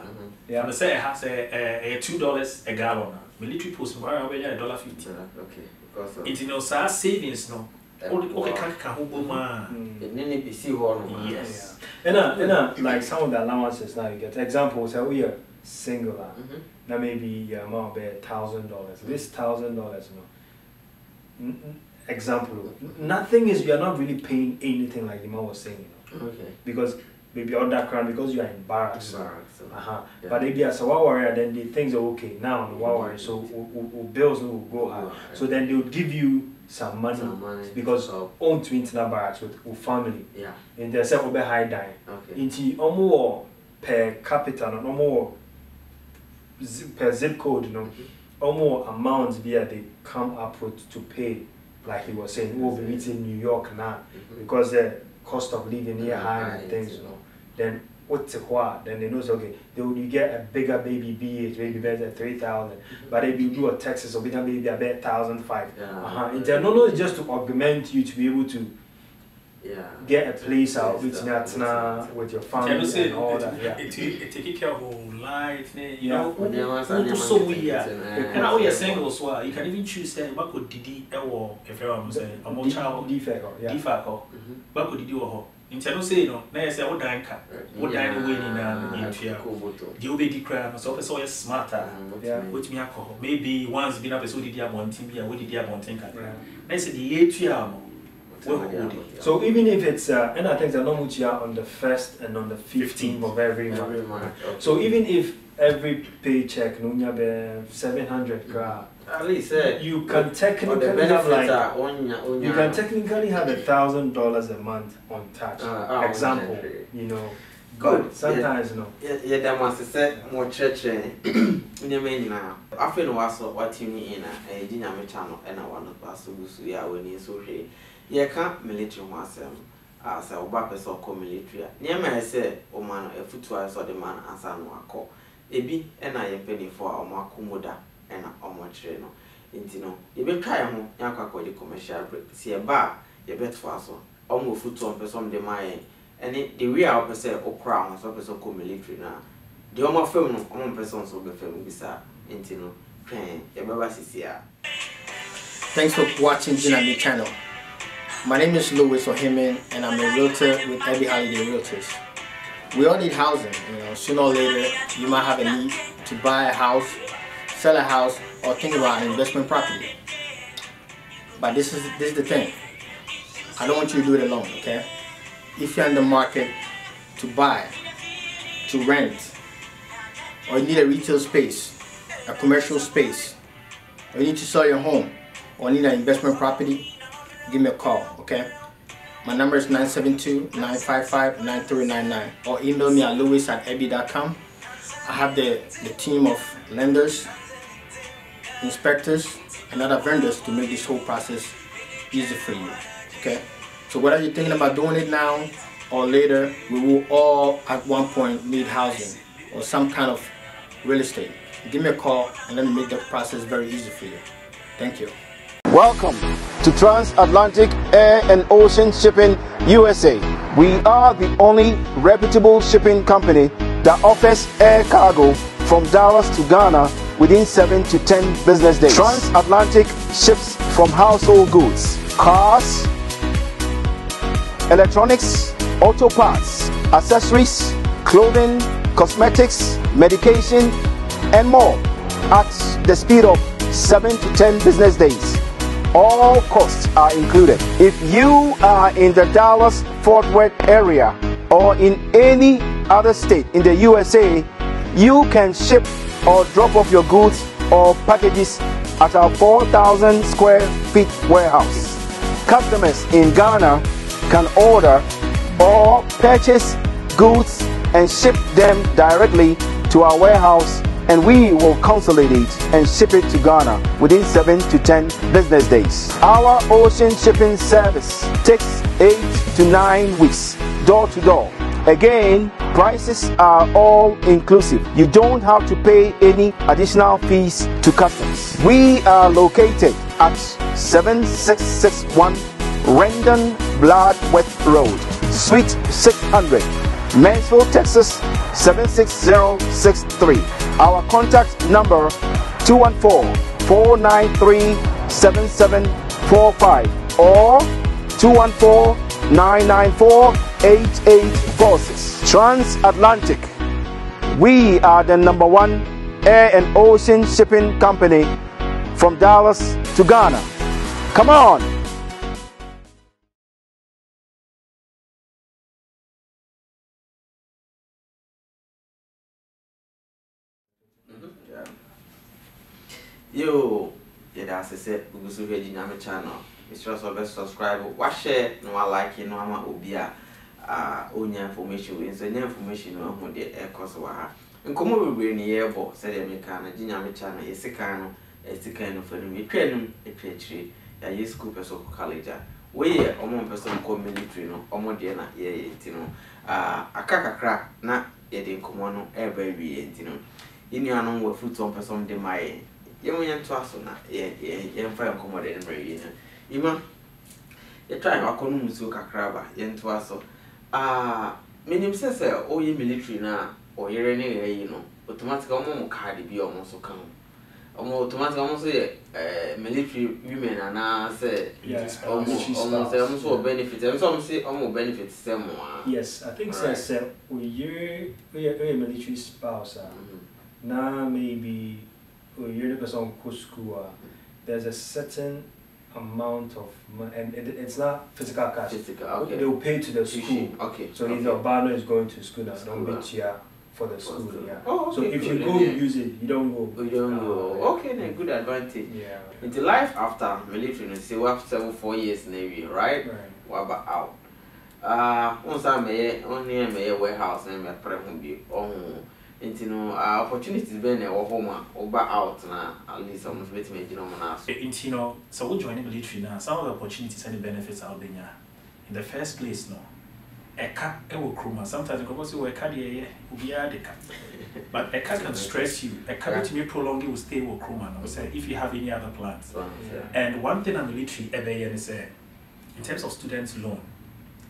And say it has a $2 a gallon. Military post $1.50. Okay. It's savings no. Okay, yes. And like some of the allowances now you get. Example, say we are single. Now maybe your amount be $1,000. This $1,000, no. Example, nothing is you are not really paying anything like the man was saying. Okay. Because maybe on that ground because you are in barracks. But if you are a warrior, then the things are okay now. The warrior, so bills will go high. So then they will give you some money because own to internal barracks with family. Yeah. And they say over high dying. Okay. Into more per capita, no more per zip code, you know, more amounts via they come up with to pay. Like he was saying, we'll be meeting New York now because the cost of living here high and things, you know. Then what's the what? Then they know okay, you get a bigger baby BH, maybe better 3,000. But if you do a Texas, or maybe a better 1,500. Internal is just to augment you to be able to get a place out with your family and all that. It take care of whole life, you know. So we are, and now we are single as well. You can even choose that. What could Didi or if I'm saying a more child defect, what could Didi or internal say no. Now I say what dying car, what dying away in the obey crime. So it's smarter. Which me alcohol. Maybe once been up a so did you want to be a what did you want to think? I said the 8 year. So even if it's and I think they're not much on the 1st and on the 15th of every month. Okay. So even if every paycheck no be 700 gra, at least you can technically have like you can technically have $1,000 a month on touch. Example, you know. But sometimes you know. Yeah, that must say more church in the main now. I feel what you mean a dynamic channel and I want to pass to ya when you so here. You can't military myself as a bappers or military. Near me, I say, oh man, a foot twice or the man as I know a call. A bee and I a penny for our Makumoda and a Mocheno. Intino, you may try a more Yanka the commercial break. See a bar, you bet for us. Almost foot on person de my and the real person or crown or person called military now. The Oma film, one person so the film beside Intino, train, a babasisia. Thanks for watching Dynamic Channel. My name is Louis Ohimen and I'm a realtor with Every Holiday Realtors. We all need housing, you know, sooner or later you might have a need to buy a house, sell a house, or think about an investment property. But this is the thing. I don't want you to do it alone, okay? If you're in the market to buy, to rent, or you need a retail space, a commercial space, or you need to sell your home, or need an investment property, give me a call, okay? My number is 972-955-9399, or email me at louis@ebi.com. I have the team of lenders, inspectors, and other vendors to make this whole process easy for you, okay? So whether you're thinking about doing it now or later, we will all at one point need housing or some kind of real estate. Give me a call and let me make the process very easy for you. Thank you. Welcome to Transatlantic Air and Ocean Shipping USA. We are the only reputable shipping company that offers air cargo from Dallas to Ghana within 7 to 10 business days. Transatlantic ships from household goods, cars, electronics, auto parts, accessories, clothing, cosmetics, medication, and more at the speed of 7 to 10 business days. All costs are included. If you are in the Dallas-Fort Worth area or in any other state in the USA, you can ship or drop off your goods or packages at our 4,000 square feet warehouse. Customers in Ghana can order or purchase goods and ship them directly to our warehouse, and we will consolidate and ship it to Ghana within 7 to 10 business days. Our ocean shipping service takes 8 to 9 weeks door to door. Again, prices are all inclusive. You don't have to pay any additional fees to customs. We are located at 7661 Rendon Bloodworth Road, Suite 600, Mansfield, Texas 76063. Our contact number 214-493-7745 or 214-994-8846. Transatlantic. We are the #1 air and ocean shipping company from Dallas to Ghana. Come on. Yo, yeah, that's it. We go to the Ghanaian channel. It's just about subscribe, watch share, no like, no ama obia. Onya information. We send information on who the air course wa. And come over we ni airbo. Said the American Ghanaian channel. Yes, kind of for me. Train a tree. Ya yes, school person college. We omo person come military no. Omo de na ye tino. Akaka crack na ye de come no air baby tino. Ini anu we foot on person de my. You want to ask na ye fire accommodate and ready. Ima, you try to accommodate Musuka Crabba, yen to us. Minim says, oh, ye military now, or you're any, you know, automatic almost card be almost come. Automatic almost military women are now say, yes, almost benefit, and some say almost benefits some more. Yes, I think so. We a military spouse. Now maybe. You're the person who school. There's a certain amount of money, and it's not physical cash. Okay. They will pay to the school. Okay. So if your partner is going to school, now don't be here for the school. Yeah. Oh, okay. So if you go use it, you don't go. You don't go. Okay, then good advantage. Yeah. Into life after military, you say we have 4 years Navy, right? Right. What about out? Once I may only a warehouse and my present be into no opportunities being a home or back out now at least almost better me you know so we join the military now. Some of the opportunities and the benefits are being in the first place no a car will crew sometimes you can say a car here will be a car but a car can stress you a car to be prolonged will stay with crewman or say if you have any other plans. And one thing I'm military ever is in terms of students loan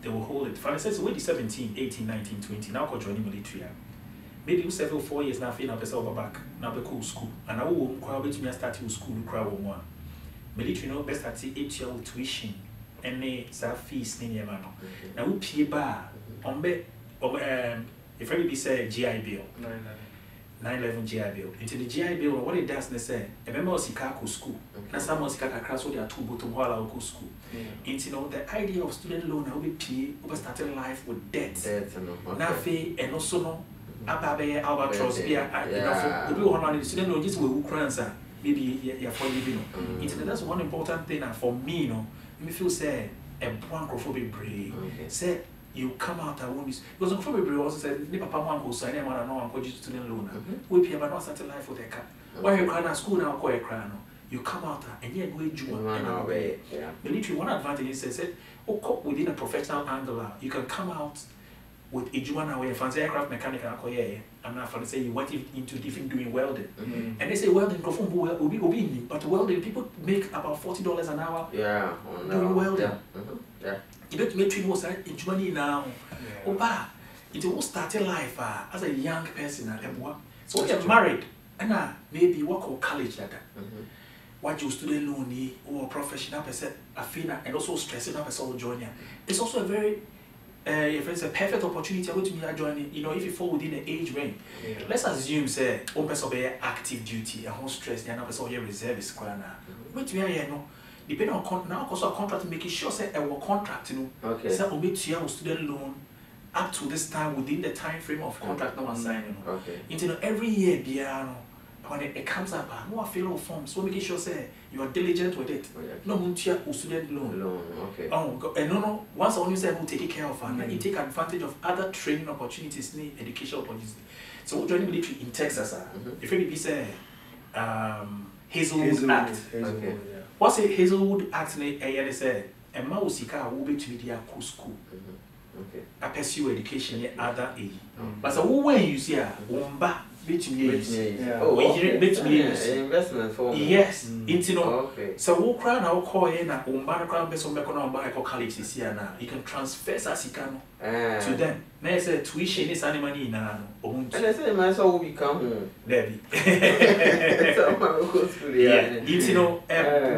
they will hold it for instance when 17 18 19 20 now go join the military. Maybe you 7 or 4 years now, feel now back now be cool school, and I will crowd to me start to school crowd one. Military no best at 8-year tuition, and fees in your man. Now we pay bar on be if everybody say GI bill. 911 GI Bill. Into the GI Bill, what it does, they say, a member of Sikako school. That's how most Sikaka so they are two bottom while I go school. Into the idea of student loan, I will be starting life with debt. Nafe and also no. Ababe albatross be enough for the student loan just will answer. Maybe you're for living. That's one important thing for me, you know. Me feel say a blankophobic brave. Say you come out at one because Uncle Brave also said, Nipper Papa will sign him and no one could student loan. We pay about not starting life for their car. Why you crying at school now, call a crown. You come out and yet go away. Military one advantage is said, oh, within a professional angle, you can come out with a Juana way, fancy aircraft mechanic, and now for say you went into different doing welding. And they say welding will be but welding people make about $40 an hour doing welding. You don't make three more in Germany now. Oba, it will start life as a young person at M1. So when you're married, and maybe work or college like that. What you student loan or professional person, and also stressing up as all joining. It's also a very if it's a perfect opportunity, I'm going to be joining. You know, if you fall within the age range, let's assume say one person be active duty, a whole stress, the other person be reservist. Wait, we are here, no. Depending on now, also a contract making sure say a work contract, you know. Say we meet you student loan up to this time within the time frame of contract no one signing. You know, every year, when it comes up, no I fill out forms, so making sure say you are diligent with it. No muntia student loan. And no, once only say who take care of and you take advantage of other training opportunities, educational opportunities. So we're joining military in Texas. If it say Hazelwood Act. What's a Hazelwood Act? They say a Mausika will be to be their school. I pursue education other age. But so when you see a Womba investment for yes, so we'll cry now call in a Womba crown based on Mecono college this year now. You can transfer Sasicano to them. They say tuition is any money now. And they say my son will become Debbie.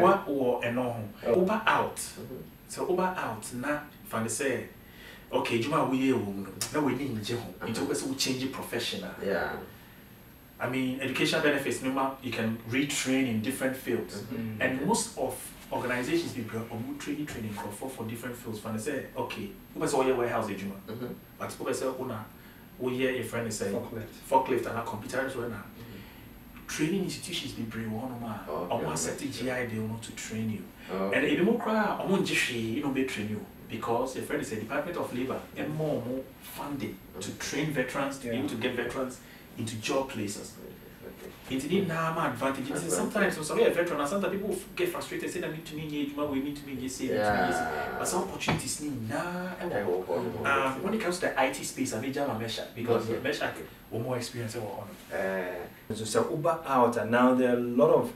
What or a no Uber out. So Uber out now from the say. Okay, Juma, we now we need to change your professional. I mean, education benefits, you can retrain in different fields. And most of organizations be training for different fields. When they say, okay, who is all your warehouse, Juma? But who is all your friend say forklift and a computer as well now. Training institutions be brave one set GI they want to train you. And if you more cry, I won't just be train you. Because your friend is a Department of Labor and more funding to train veterans, to be able to get veterans into job places. It's need now advantage. Sometimes a veteran, and sometimes people get frustrated, say that need to mean we need to mean but some opportunities need now. When it comes to the IT space, I Emmanuel and Mershack because Mershack were more experienced So Uber out, and now there are a lot of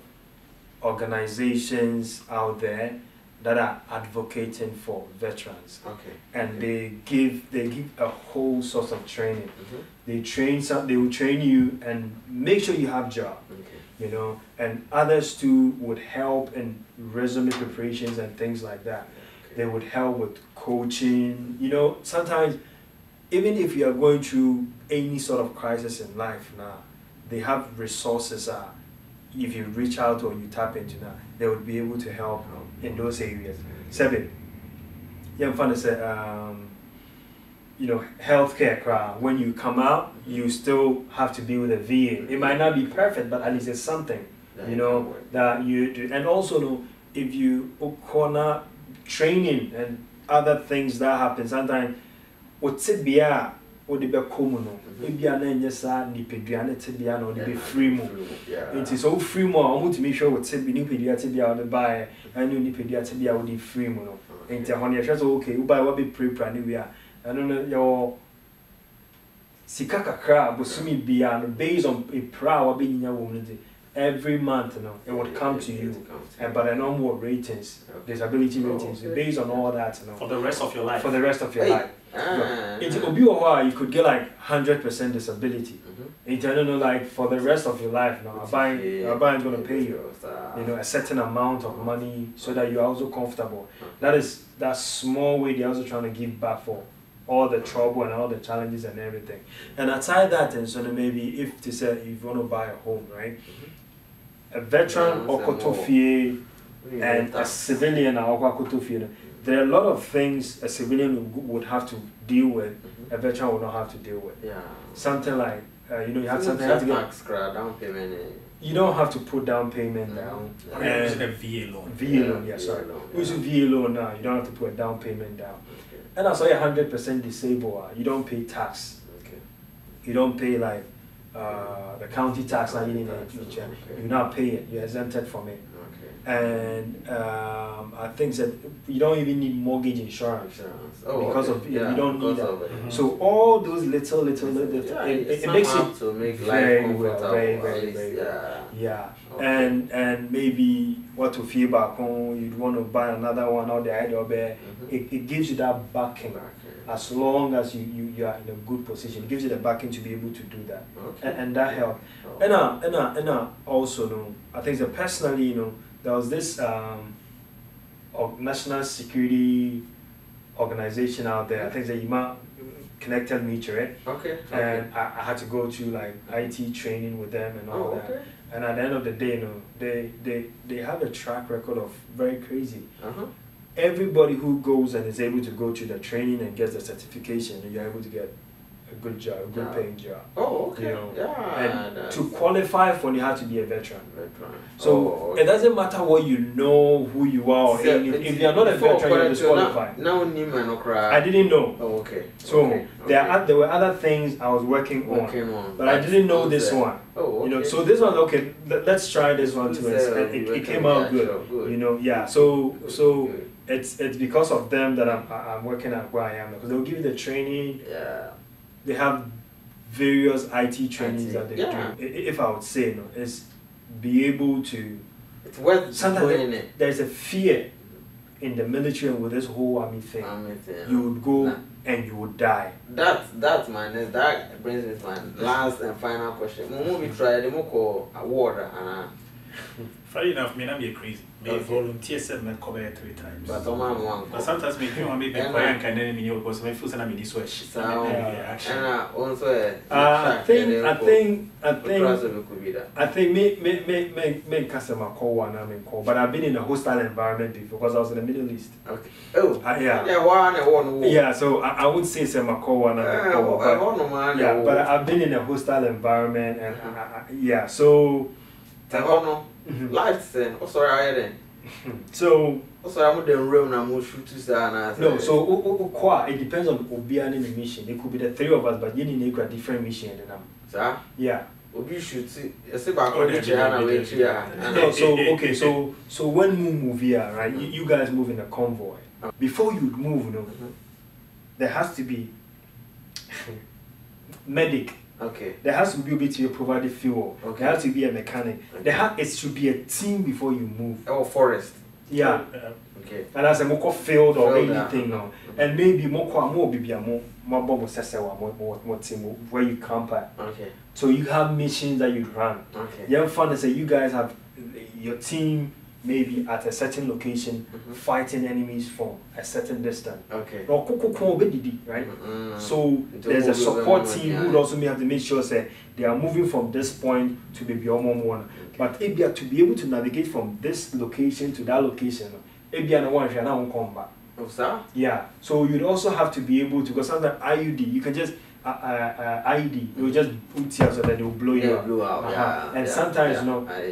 organizations out there that are advocating for veterans, and they give a whole sort of training. They will train you and make sure you have a job, you know, and others too would help in resume preparations and things like that. They would help with coaching, you know. Sometimes even if you are going through any sort of crisis in life now, they have resources. If you reach out or you tap into that, they would be able to help in those areas. Seven, young fun say, you know, healthcare crowd. When you come out, you still have to be with a VA. It might not be perfect, but at least it's something, you know, that you do. And also, if you corner training and other things that happen, sometimes what's it be or the be common. Maybe I know just nipeduane tibia no the be free mo. It is so free mo. I want to make sure what tibi nipedia tibia on the buy and you nipedia tibia with the free mo no. Enti honey just okay. You buy what be pre-plan anywhere. I don't know your sika kakra bosumi bia no based on a pra what be nya woman every month no it would come to you. But a normal ratings, disability ratings based on all that no. For the rest of your life. For the rest of your life. You could get like 100% disability. I don't know, like for the rest of your life now, Abai is going to pay you, you know, a certain amount of money so that you are also comfortable. That is that small way they're also trying to give back for all the trouble and all the challenges and everything. And aside that, and so maybe if to say if you want to buy a home, right? A veteran or kotofie and a civilian or kotofie. There are a lot of things a civilian would have to deal with, a veteran would not have to deal with. Yeah. Something like, you know, you have something to get down payment. You don't have to put down payment down. Yeah. Using a VA loan. VA loan, yeah, sorry. Using VA loan now, you don't have to put a down payment down. Okay. And also you're 100% disabled, you don't pay tax. Okay. You don't pay like the county tax, like you not pay it, you're exempted from it. And I think that you don't even need mortgage insurance because of you don't need that. So all those little it makes it to make very life well, very and maybe what to feel back home, you'd want to buy another one or the idea of it gives you that backing. As long as you are in a good position, it gives you the backing to be able to do that, and that helps. And also, I think that personally, there was this national security organization out there. I think that Ima connected me to it. And I had to go to like IT training with them and all that. And at the end of the day, they have a track record of very crazy. Everybody who goes and is able to go to the training and gets the certification, you're able to get a good job, a good paying job. And to qualify for, you have to be a veteran. So it doesn't matter what you know, who you are, or if you're not a veteran, you're disqualified. I didn't know. So there were other things I was working on, but I didn't know this one. So this one, okay, let's try this one too. It came out good. So it's because of them that I'm working at where I am, because they'll give you the training. They have various IT trainings that they do. If I would say, is be able to. It's worth sometimes there's a fear in the military and with this whole army thing. You would go and you would die. That's my next. That brings me to my last and final question. When we try the moko award and. Funny enough, me not be crazy. They volunteer said me cover 3 times. But sometimes me do maybe quiet and then me because me feel say me this way. So and also I think me customer call one I mean call, but I've been in a hostile environment before because I was in the Middle East. Okay. Yeah, so I would say say my call one I mean call, but I've been in a hostile environment and so life then. Sorry, I didn't. So I'm the room and I'm shoot to say no. So it depends on Obian in the mission. It could be the 3 of us, but you need a different mission than them. Sir? Yeah. Obi shoot. It's about no. So okay. So when we move here, right? You guys move in a convoy. Before you move, there has to be medic. Okay. There has to be able to provide fuel. Okay. There has to be a mechanic. It should be a team before you move. Oh, forest. Yeah. Okay. And as a moko field or anything now. And maybe more team where you camp at. Okay. So you have missions that you run. Okay. You have fun and say you guys have your team maybe at a certain location fighting enemies from a certain distance. Okay. Right? So there's a support team who would also have to make sure that they are moving from this point to maybe one. But if you are to be able to navigate from this location to that location, if you are not one, you won't come back. Oh, sir? Yeah. So you'd also have to be able to, because sometimes IUD, you can just IED, you will just put here so that they will blow you up. And sometimes,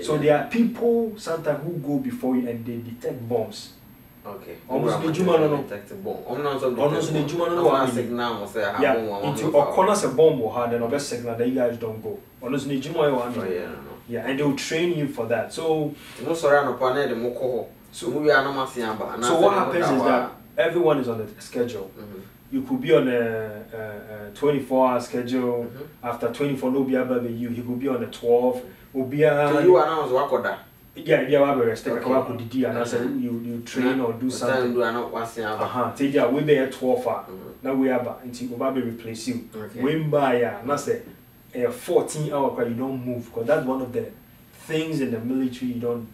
so there are people sometimes who go before you and they detect bombs. Okay. Almost the Juma no. Almost the Juma no. Signal say into a corners a bomb or hard and obvious signal that you guys don't go. Almost the Juma yeah, and they will train you for that. So so what happens is that everyone is on a schedule. You could be on a 24-hour schedule. After 24, no be able to you. He could be on a 12. So you announce Wakoda. Yeah, you have a rest. And I said you train or do something. Take ya we be at 12 hour. Now we have until we replace you. When by and I say a 14-hour you don't move because that's one of the things in the military you don't.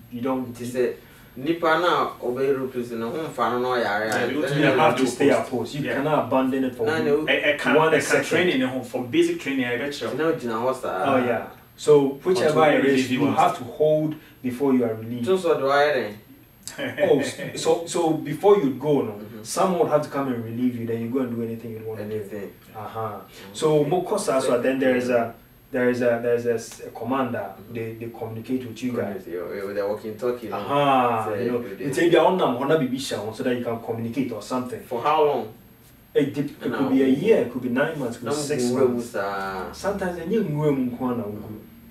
Nipa na obey rules no home fan no yare. You have to stay at post. You cannot abandon it for one training home from basic training. I bet you. Oh yeah. So whichever area you have to hold before you are released. So before you go, no, someone would have to come and relieve you. Then you go and do anything you want. Anything. So Mokosa, so then there is a commander. They communicate with you guys. They're walking talking. You know, they take their own number, so that you can communicate or something. For how long? It could be a year, it could be 9 months, it could be 6 months. Sometimes a new room,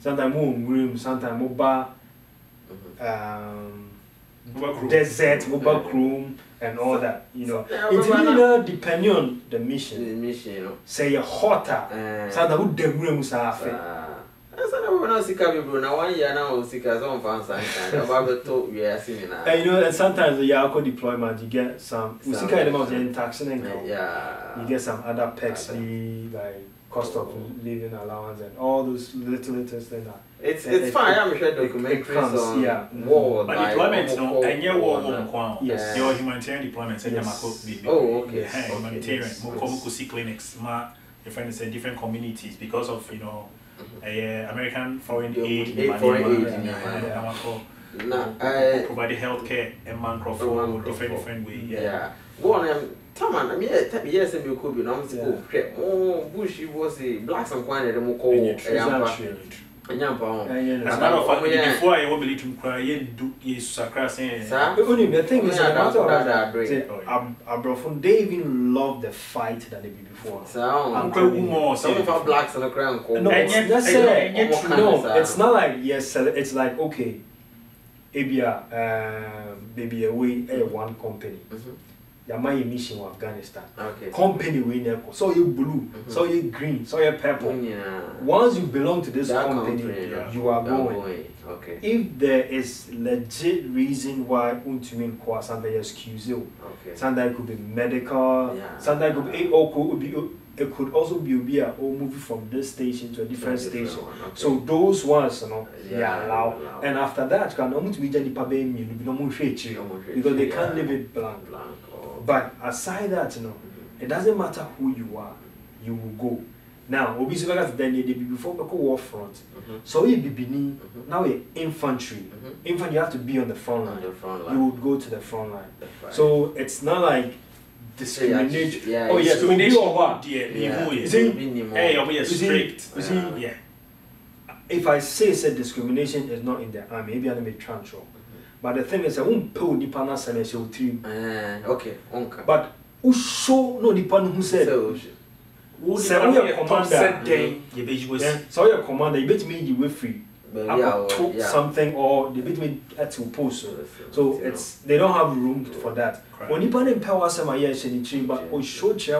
sometimes room, sometimes mobile, desert, mobile room, and all that. You know, it really depending on the mission. Say a hotter, sometimes the rooms are. You know, and sometimes the Yako deployment, you get some. We see kind of in taxing and you get some other perks, like cost of living allowance and all those little things. It's fine. I'm sure documentaries on war, but deployment, no, and your war, yes, your humanitarian deployments, and oh, okay, humanitarian, more see clinics, different different communities because of American foreign aid, provide healthcare and man different way. Yeah. Go on, Taman. I mean, yes, and you could be not oh, Bush was a blacks and quine at the Moko. As a matter of fact, before I will believe to cry, do is Sacrassing. The thing is, they even love the fight that they did before. Some of our blacks on the crown. No, it's not like yes, it's like okay, maybe away one company. My mission in Afghanistan. Okay. Company winner. So you blue, so you green, so you purple. Once you belong to this company, you are going. Okay. If there is legit reason why untumin kwa something excuse you. Okay. Sometimes it could be medical. Sometimes it could also be a movie from this station to a different station. Okay. So those ones, they are allowed. And after that, can almost be because they can't leave it blank. But aside that, it doesn't matter who you are, you will go. Now, obviously, then before the war front. So you be now you're infantry. Infantry, you have to be on the front line. You would go to the front line. So it's not like discrimination. Oh yes, discrimination or what? Yeah. If I say discrimination is not in the army, maybe I'm a transfer. But the thing is, I won't pay the partner selection team. Okay. But who show no the partner who said? So your commander. So your commander, you bet me you were free. Took something or they bet me at to post. So it's they don't have room for that. When you put in power some years in the tree, but show chair,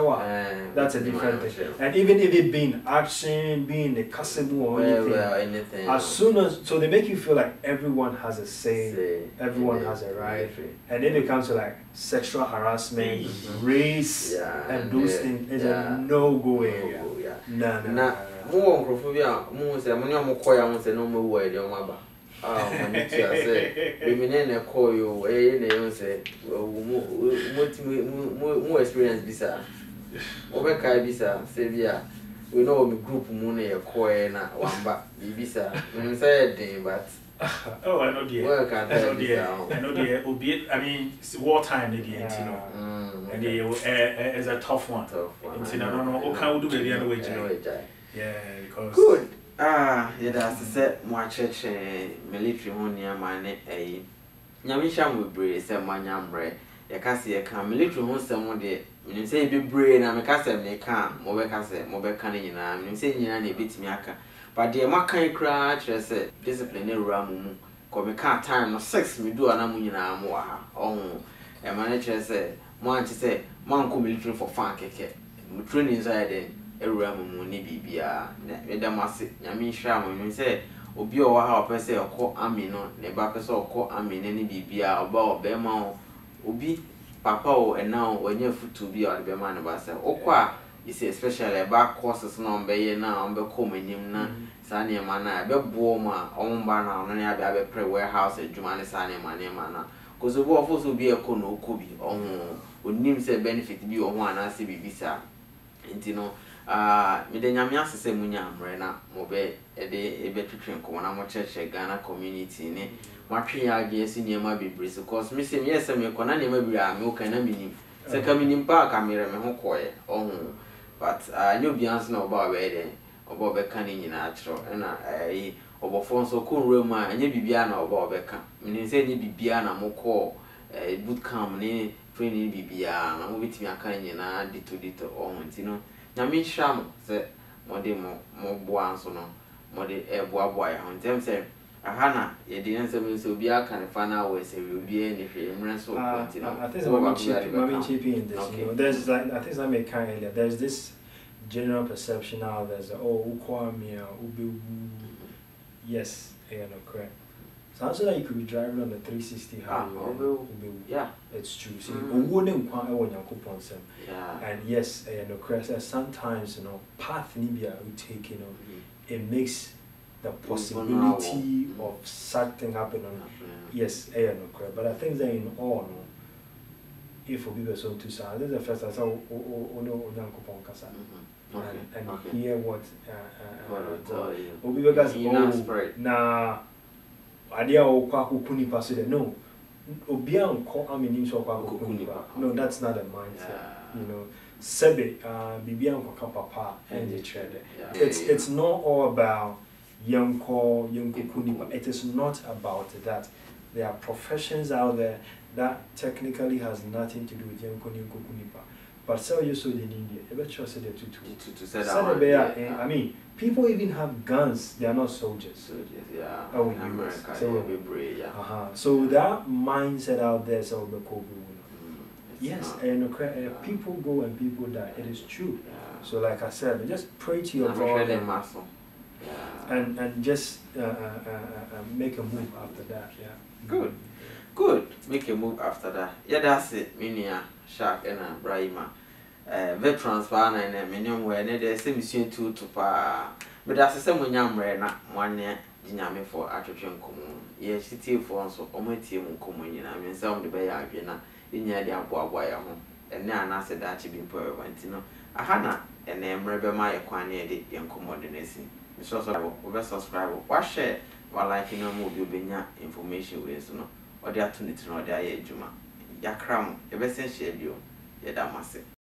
that's a different thing. And even if it being action, being a custom or anything, as soon as so they make you feel like everyone has a say, everyone has a right, and then it comes to like sexual harassment, race, and those things is a no-go area. Nah. More more say no more word say call you say more experience bisa obeka bisa say we know me group mu na call na wamba bisa say den but oh I know the albeit I mean it's wartime and it's a tough one no can we do the other way because good that's say more church military honia man nyamisha mu bre say manyambre ya kase ya kan military ho sem de menim say be bre na me kase me kan mo be kan nyina menim say nyina na ebetimi aka but de makan kra kire say discipline ewura mu ko me kan time no 6 me do ana mu nyina mo ha ohun e man kire say mo anti say man ko military for fun keke mu training side den ewura mu ni bibia na me da mase nyame hwa mo menim say obi o wa ha opese okọ ami no ne ba pese okọ ami ne bibia oba obema obi papa o ena o anya futu bi o be ma ne ba se okọ a is especially ba courses na on be ye na on be come anyim na sa ne ma na be bo ma on ba na no ne be pre warehouse adwuma ne sa ne ma na because of what also be a kono kobi on name say benefit be on one as bibisa nti no me de nyame asese munya amre na mo be e de e betwetwen ko na mo cheche Ghana community ne matwe ya age si niema bebrese because me say me yes me ko na niema bi a me o kana minim se ka minim pa camera me ho koye but nyo bians na oba we de oba be kan nyina atro na obofo nso ko nrem a anya bibia na oba obeka me say ni bibia na mo ko boot camp ni training bibia na mo bitimi aka nyina dito nti no nyame sham se mode mo boa nso no mode boa ya ntem se ahana ye di nsem so obi aka ne fa na we se obi e ne hwe mre so nti no I think I'm cheaping in this. Okay. You know, there's like I think I made kind earlier. There's this general perception now. There's yes, no correct. Sounds like you could be driving on the 360 highway. Yeah, it's true. See, and yes, no correct. Sometimes path Libya we take, it makes the possibility of such thing happening. Yes, no correct. But I think that in all, if we were so to say, this is the first I saw and hear what nah. Idea or Kwakuni Pasida. No. Obian call so no, that's not a mindset. Sebe Bibian Papa and the trader. It's not all about young Kunipa. It is not about that. There are professions out there that technically has nothing to do with young Kunipa. But so you saw in India, I bet you said it I mean, people even have guns, they are not soldiers. Yeah. Oh, in America, so that mindset out there, so the Kobe yes, and people go and people die. It is true. So, like I said, just pray to your God and just make a move after that. Yeah. Good. Make a move after that. Yeah, that's it. Minia, Shark, and Brahima. Veterans fan and minium where there's a mission to pa. But that's the same when I'm ready. One year, Jinami for attraction common. Yes, city for so almost team common. I mean, some of the bay are in the boy home. And now I said that you been poor went to know. I had and then remember my acquired young commodity. Mr. Subscribe, watch share while liking a movie, you'll be information with no. Or they are to know their age, Juma. Yakram, the best share you, Yadamasi.